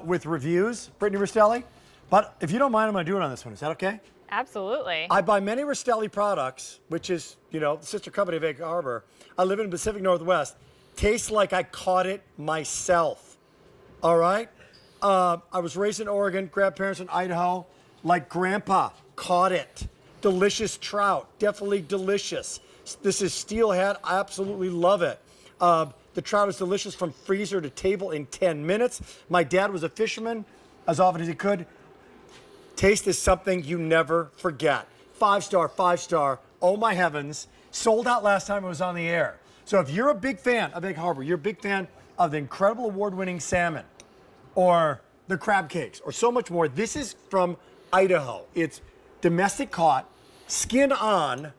with reviews, Brittany Rastelli. But if you don't mind, I'm going to do it on this one. Is that okay? Absolutely. I buy many Rastelli products, which is, the sister company of Egg Harbor. I live in the Pacific Northwest. Tastes like I caught it myself. All right? I was raised in Oregon, grandparents in Idaho. Like Grandpa caught it. Delicious trout, definitely delicious. This is steelhead, I absolutely love it. The trout is delicious from freezer to table in 10 minutes. My dad was a fisherman as often as he could. Taste is something you never forget. 5-star, 5-star, oh my heavens. Sold out last time it was on the air. So if you're a big fan of Egg Harbor, you're a big fan of the incredible award-winning salmon or the crab cakes or so much more, this is from Idaho. It's domestic caught, skin on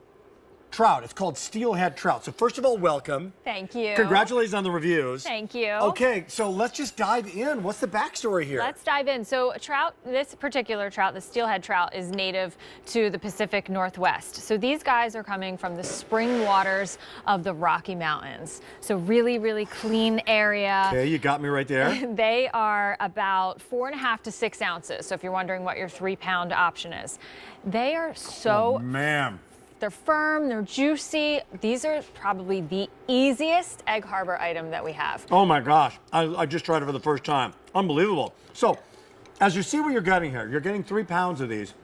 trout. It's called Steelhead Trout. So first of all, welcome. Thank you. Congratulations on the reviews. Thank you. Okay, so let's just dive in. What's the backstory here? Let's dive in. So trout, this particular trout, the steelhead trout, is native to the Pacific Northwest. So these guys are coming from the spring waters of the Rocky Mountains. So really, really clean area. Okay, you got me right there. They are about 4.5 to 6 ounces. So if you're wondering what your 3-pound option is, they are so... Oh, man. They're firm, they're juicy. These are probably the easiest Egg Harbor item that we have. Oh my gosh, I just tried it for the first time. Unbelievable. So, as you see what you're getting here, you're getting 3 pounds of these.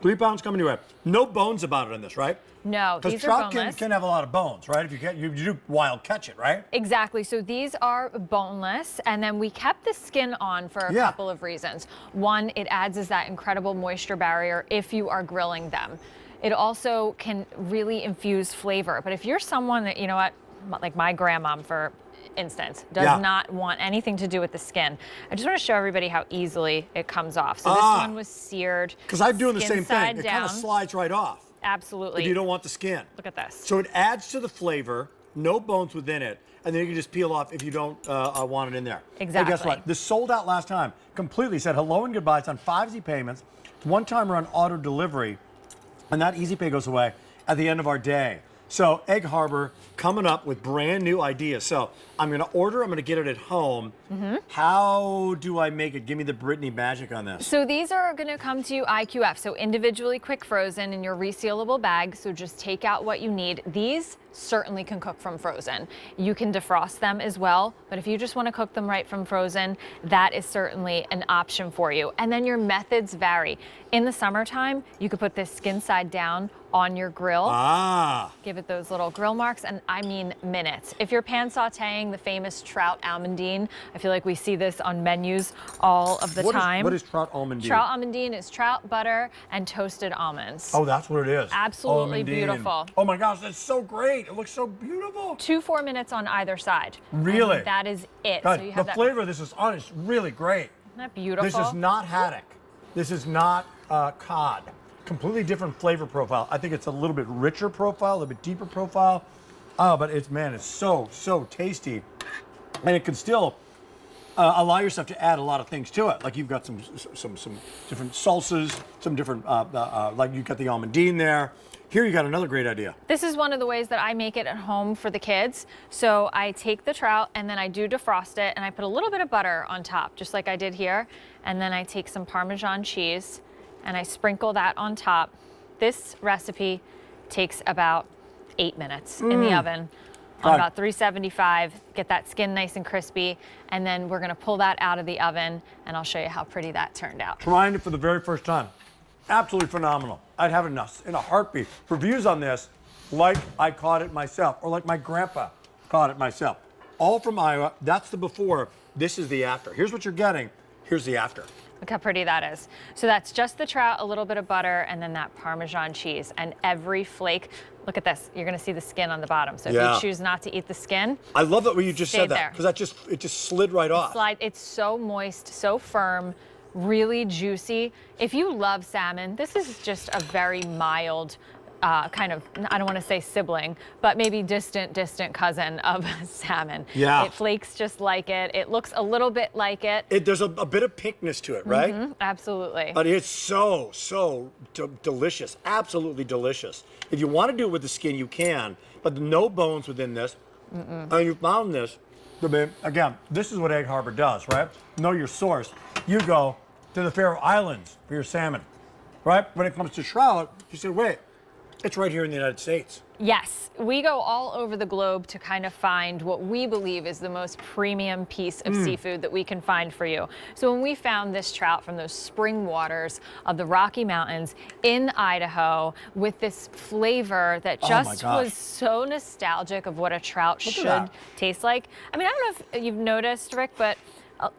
3 pounds coming your way. No bones about it in this, right? No, these are boneless. Because trout can have a lot of bones, right? If you do wild catch it, right? Exactly. So these are boneless, and then we kept the skin on for a couple of reasons. One, it adds as that incredible moisture barrier if you are grilling them. It also can really infuse flavor. But if you're someone that, like my grandmom, for instance, does not want anything to do with the skin, I just want to show everybody how easily it comes off. So this one was seared. Because I'm doing the same thing. It down. kind of slides right off. Absolutely. If you don't want the skin. Look at this. So it adds to the flavor, no bones within it, and then you can just peel off if you don't want it in there. Exactly. And guess what? This sold out last time. Completely said hello and goodbye. It's on 5 easy payments. One time on auto delivery. And that easy pay goes away at the end of our day. So Egg Harbor coming up with brand new ideas. So I'm going to order, I'm going to get it at home. How do I make it? Give me the Brittany magic on this. So these are going to come to you IQF, so individually quick frozen in your resealable bag. So just take out what you need. These certainly can cook from frozen. You can defrost them as well, but if you just want to cook them right from frozen, that is certainly an option for you. And then your methods vary. In the summertime, you could put this skin side down on your grill. Give it those little grill marks, and I mean minutes. If you're pan sauteing the famous trout almondine, I feel like we see this on menus all of the time. What is trout almondine? Trout almondine is trout, butter, and toasted almonds. Oh, that's what it is. Absolutely almondine. Beautiful. Oh my gosh, that's so great. It looks so beautiful. 2-4 minutes on either side. Really? And that is it. God, so you have the flavor of this is honest, really great. Isn't that beautiful? This is not haddock. This is not cod. Completely different flavor profile. I think it's a little bit richer profile, a little bit deeper profile. But it's so tasty. And it can still allow yourself to add a lot of things to it. Like you've got some different salsas, some different, like you've got the almondine there. Here you got another great idea. This is one of the ways that I make it at home for the kids. So I take the trout and then I do defrost it and I put a little bit of butter on top, just like I did here. And then I take some Parmesan cheese and I sprinkle that on top. This recipe takes about 8 minutes in the oven on about 375. Get that skin nice and crispy, and then we're gonna pull that out of the oven and I'll show you how pretty that turned out. Trying it for the very first time. Absolutely phenomenal. I'd have it in a heartbeat. Reviews on this, like I caught it myself, or like my grandpa caught it myself. All from Iowa. That's the before. This is the after. Here's what you're getting. Here's the after. Look how pretty that is. So that's just the trout, a little bit of butter, and then that Parmesan cheese. And every flake, look at this. You're gonna see the skin on the bottom. So if you choose not to eat the skin, I love that when you just said that, there. because it just slid right off. It's so moist, so firm, really juicy. If you love salmon, this is just a very mild kind of, I don't want to say sibling, but maybe distant cousin of salmon. Yeah. It flakes just like it. It looks a little bit like it. There's a bit of pinkness to it, right? Absolutely. But it's so delicious. Absolutely delicious. If you want to do it with the skin, you can, but no bones within this. And you found this. Again, this is what Egg Harbor does, right? Know your source. You go to the Faroe Islands for your salmon, right? When it comes to trout, you say, wait, it's right here in the United States. Yes, we go all over the globe to kind of find what we believe is the most premium piece of seafood that we can find for you. So when we found this trout from those spring waters of the Rocky Mountains in Idaho with this flavor that just was so nostalgic of what a trout should taste like. I mean, I don't know if you've noticed, Rick, but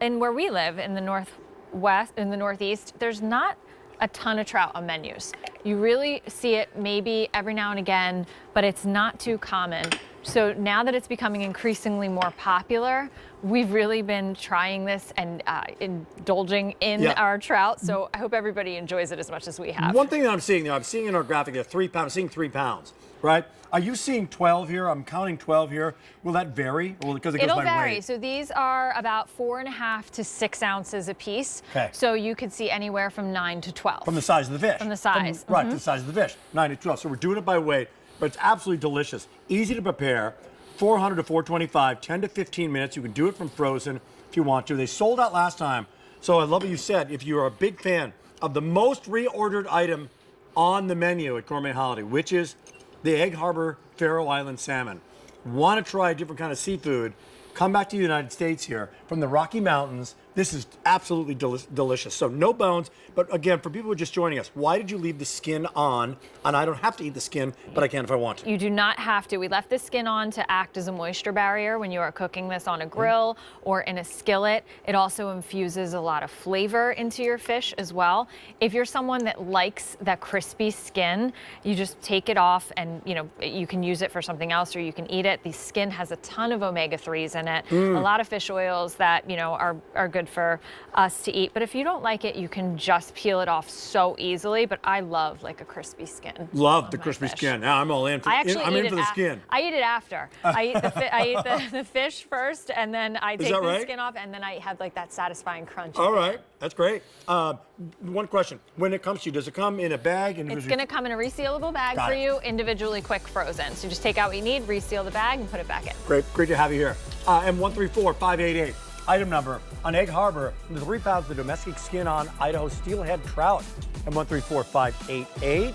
in where we live in the Northeast, there's not a ton of trout on menus. You really see it maybe every now and again, but it's not too common. So now that it's becoming increasingly more popular, we've really been trying this and indulging in our trout. So I hope everybody enjoys it as much as we have. One thing that I'm seeing in our graphic, there 3 pounds, I'm seeing 3 pounds, right? Are you seeing 12 here? I'm counting 12 here. Will that vary? Or because it goes It'll by vary. weight? So these are about 4.5 to 6 ounces a piece. Okay. So you could see anywhere from 9 to 12. From the size of the fish. From the size. Right, the size of the fish. 9 to 12. So we're doing it by weight, but it's absolutely delicious. Easy to prepare. 400 to 425, 10 to 15 minutes. You can do it from frozen if you want to. They sold out last time. So I love what you said. If you're a big fan of the most reordered item on the menu at Gourmet Holiday, which is the Egg Harbor Faroe Island salmon, want to try a different kind of seafood, come back to the United States here from the Rocky Mountains. This is absolutely delicious. So no bones, but again, for people who are just joining us, why did you leave the skin on? And I don't have to eat the skin, but I can if I want to. You do not have to. We left the skin on to act as a moisture barrier when you are cooking this on a grill or in a skillet. It also infuses a lot of flavor into your fish as well. If you're someone that likes that crispy skin, you just take it off and you can use it for something else or you can eat it. The skin has a ton of omega-3s in it, a lot of fish oils that are good for us to eat. But if you don't like it, you can just peel it off so easily. But I love like a crispy skin. Love the crispy skin. Now I'm all in. I'm in for the skin. I eat it after. I eat the fish first, and then I take the skin off, and then I have like that satisfying crunch. All right, that's great. One question: when it comes to you, does it come in a bag? It's going to come in a resealable bag for you, individually quick frozen. So just take out what you need, reseal the bag, and put it back in. Great to have you here. And 134-588. Item number on Egg Harbor, the 3 pounds of domestic skin on Idaho Steelhead Trout. And 134-588.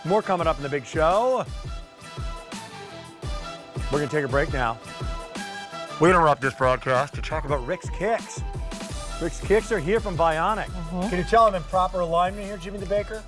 More coming up in the big show. We're going to take a break now. We interrupt this broadcast to talk about Rick's Kicks. Rick's Kicks are here from Bionic. Can you tell I'm in proper alignment here, Jimmy the Baker?